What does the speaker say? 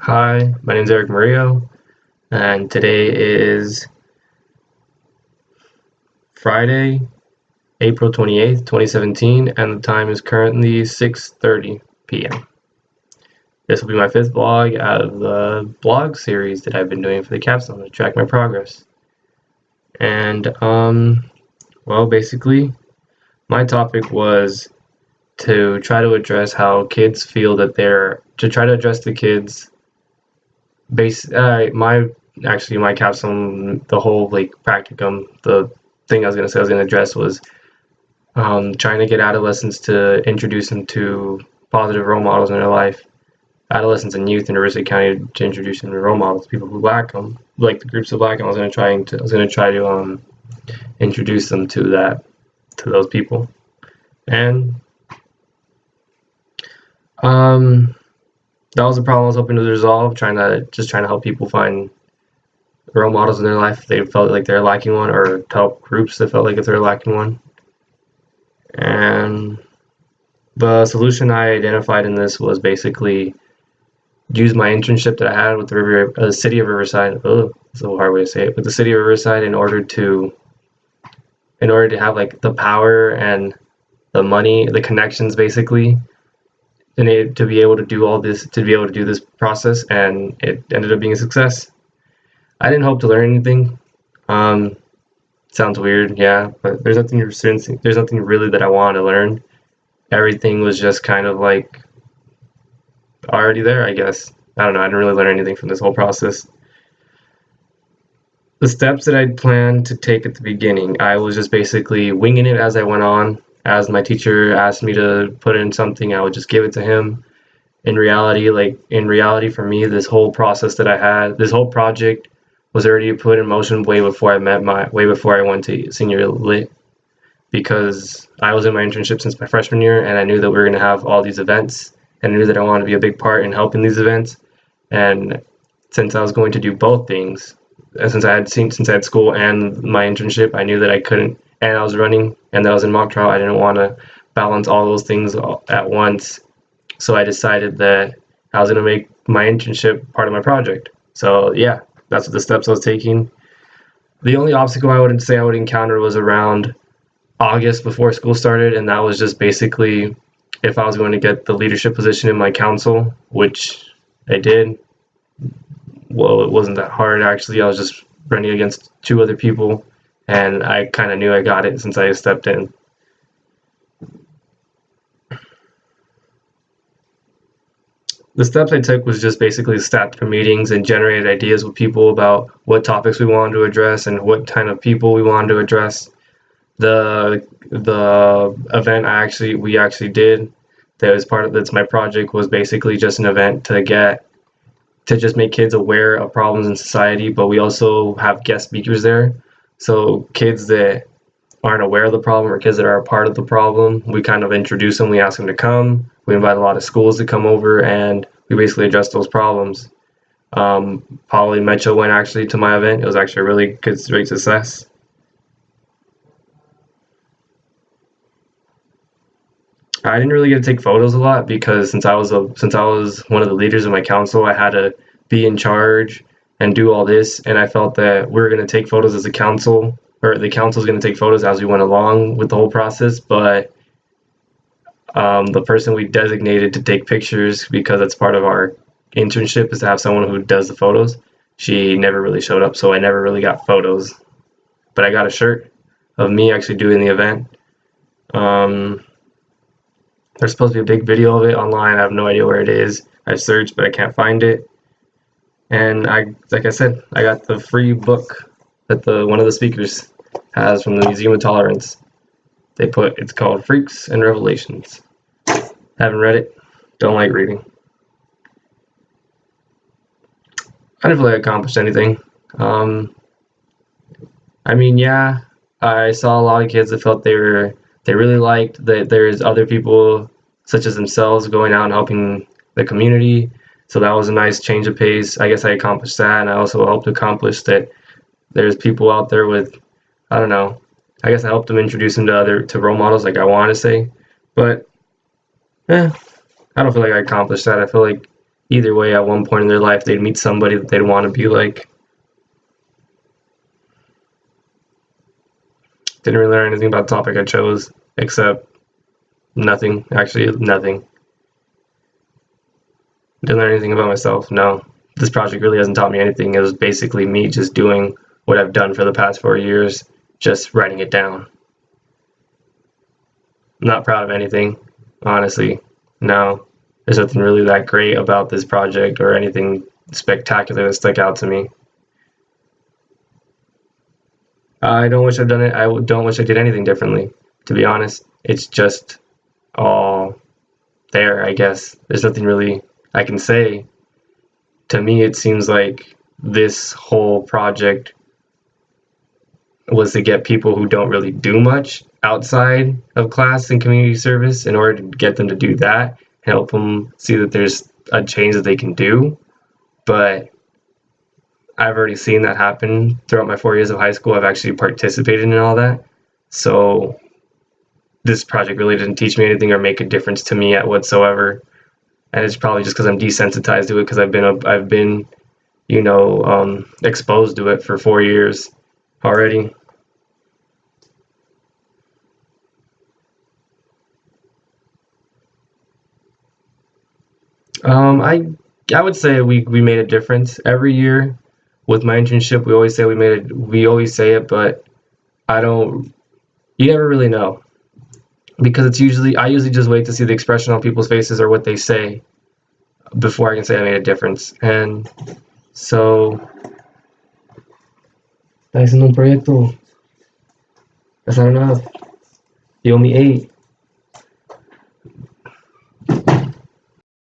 Hi, my name is Erick Murillo, and today is Friday, April 28th, 2017, and the time is currently 6:30 p.m. This will be my fifth vlog out of the blog series that I've been doing for the Capstone to track my progress. And, well, basically, my topic was to try to address how kids feel that to try to address the kids my capstone, the whole like practicum, the thing I was gonna address was trying to get adolescents to introduce them to positive role models in their life. Adolescents and youth in Riverside County to introduce them to role models, people who lack them, like the groups that lack them. I was gonna try to introduce them to those people, and um, that was the problem I was hoping to resolve. Trying to help people find role models in their life if they felt like they're lacking one, or to help groups that felt like if they're lacking one. And the solution I identified in this was basically use my internship that I had with the city of Riverside. Oh, it's a hard way to say it. With the city of Riverside, in order to have like the power and the money, the connections, basically, and to be able to do all this, to be able to do this process, and it ended up being a success. I didn't hope to learn anything. Um, Sounds weird, yeah, but there's nothing really that I wanted to learn. Everything was just kind of like already there, I guess. I don't know. I didn't really learn anything from this whole process. The steps that I'd planned to take at the beginning, I was just basically winging it as I went on. As my teacher asked me to put in something, I would just give it to him. In reality for me, this whole process that I had, this whole project was already put in motion way before I went to senior lit, because I was in my internship since my freshman year, and I knew that we were going to have all these events, and I knew that I wanted to be a big part in helping these events. And since I was going to do both things, since I had school and my internship, I knew that I couldn't, and I was running, and that I was in mock trial. I didn't want to balance all those things at once, so I decided that I was going to make my internship part of my project. So yeah, that's what the steps I was taking. The only obstacle I would say I would encounter was around August before school started, and that was just basically if I was going to get the leadership position in my council, which I did. Well, it wasn't that hard actually. I was just running against two other people, and I kind of knew I got it since I stepped in. The steps I took was just basically sat through meetings and generated ideas with people about what topics we wanted to address and what kind of people we wanted to address. The event we actually did that's my project was basically just an event to just make kids aware of problems in society, but we also have guest speakers there. So kids that aren't aware of the problem or kids that are a part of the problem, we kind of introduce them, we ask them to come, we invite a lot of schools to come over, and we basically address those problems. Poly Metro went actually to my event. It was actually a really great success. I didn't really get to take photos a lot because since I was one of the leaders of my council, I had to be in charge and do all this, and I felt that we were going to take photos as a council, or the council was going to take photos as we went along with the whole process. But the person we designated to take pictures, because that's part of our internship, is to have someone who does the photos. She never really showed up, so I never really got photos. But I got a shirt of me actually doing the event. There's supposed to be a big video of it online. I have no idea where it is. I've searched, but I can't find it. And like I said, I got the free book that one of the speakers has from the Museum of Tolerance. It's called Freaks and Revelations. Haven't read it. Don't like reading. I didn't feel like I accomplished anything. I mean, yeah, I saw a lot of kids that felt they really liked that there's other people such as themselves going out and helping the community. So that was a nice change of pace. I guess I accomplished that, and I also helped accomplish that there's people out there with, I don't know, I guess I helped them introduce them to role models, like I wanted to say. But I don't feel like I accomplished that. I feel like either way, at one point in their life, they'd meet somebody that they'd want to be like. Didn't really learn anything about the topic I chose, except nothing. Actually, nothing. Didn't learn anything about myself, no. This project really hasn't taught me anything. It was basically me just doing what I've done for the past 4 years, just writing it down. I'm not proud of anything, honestly. No, there's nothing really that great about this project or anything spectacular that stuck out to me. I don't wish I'd done it. I don't wish I did anything differently, to be honest. It's just all there, I guess. There's nothing really I can say. To me, it seems like this whole project was to get people who don't really do much outside of class and community service in order to get them to do that, help them see that there's a change that they can do. But I've already seen that happen throughout my 4 years of high school. I've actually participated in all that. So this project really didn't teach me anything or make a difference to me whatsoever. And it's probably just because I'm desensitized to it because I've been exposed to it for 4 years already. I would say we made a difference every year. With my internship, we always say we made it. We always say it, but I don't. You never really know because I usually just wait to see the expression on people's faces or what they say before I can say I made a difference. And so, está haciendo un proyecto. That's not enough. You owe me 8.